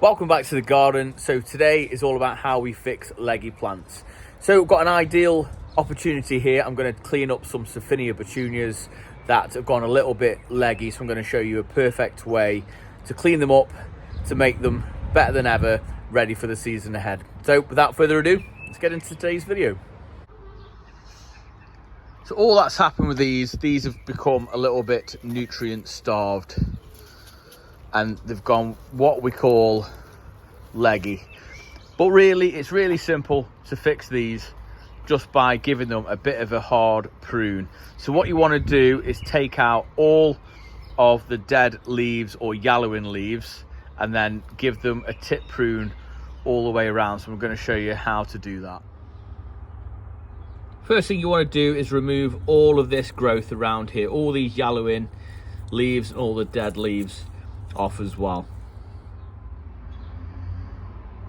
Welcome back to the garden. So today is all about how we fix leggy plants. So we've got an ideal opportunity here. I'm going to clean up some Sophinia petunias that have gone a little bit leggy. So I'm going to show you a perfect way to clean them up, to make them better than ever, ready for the season ahead. So without further ado, let's get into today's video. So all that's happened with these have become a little bit nutrient starved. And they've gone what we call leggy. But really, it's really simple to fix these just by giving them a bit of a hard prune. So what you want to do is take out all of the dead leaves or yellowing leaves and then give them a tip prune all the way around. So I'm going to show you how to do that. First thing you want to do is remove all of this growth around here, all these yellowing leaves and all the dead leaves off as well.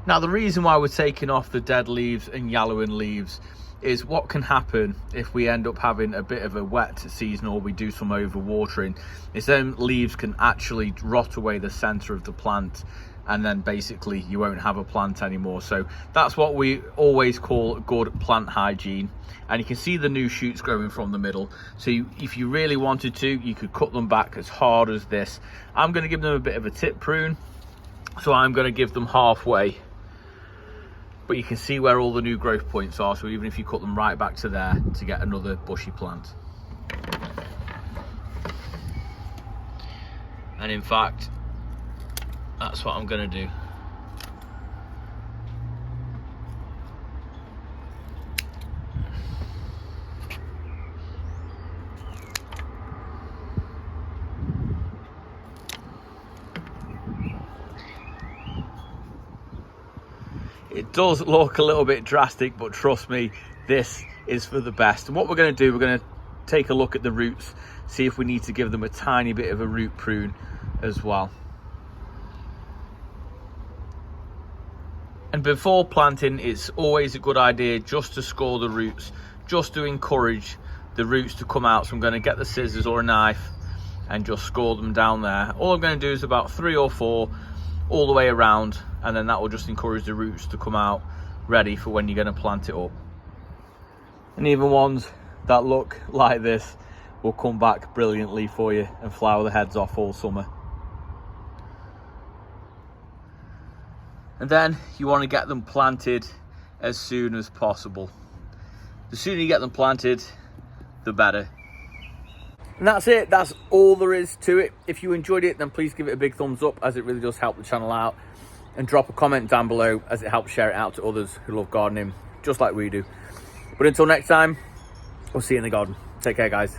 Now the reason why we're taking off the dead leaves and yellowing leaves is what can happen if we end up having a bit of a wet season or we do some overwatering, is then leaves can actually rot away the center of the plant, and then basically you won't have a plant anymore. So that's what we always call good plant hygiene. And you can see the new shoots growing from the middle. So if you really wanted to, you could cut them back as hard as this. I'm going to give them a bit of a tip prune. So I'm going to give them halfway. But you can see where all the new growth points are. So even if you cut them right back to there to get another bushy plant. And in fact, that's what I'm going to do. It does look a little bit drastic, but trust me, this is for the best. And what we're going to do, we're going to take a look at the roots, see if we need to give them a tiny bit of a root prune as well. And before planting, it's always a good idea just to score the roots, just to encourage the roots to come out. So I'm going to get the scissors or a knife and just score them down there. All I'm going to do is about 3 or 4 all the way around, and then that will just encourage the roots to come out ready for when you're going to plant it up. And even ones that look like this will come back brilliantly for you and flower the heads off all summer. And then you want to get them planted as soon as possible. The sooner you get them planted, the better. And that's it. That's all there is to it. If you enjoyed it, then please give it a big thumbs up, as it really does help the channel out. And drop a comment down below, as it helps share it out to others who love gardening just like we do. But until next time, we'll see you in the garden. Take care, guys.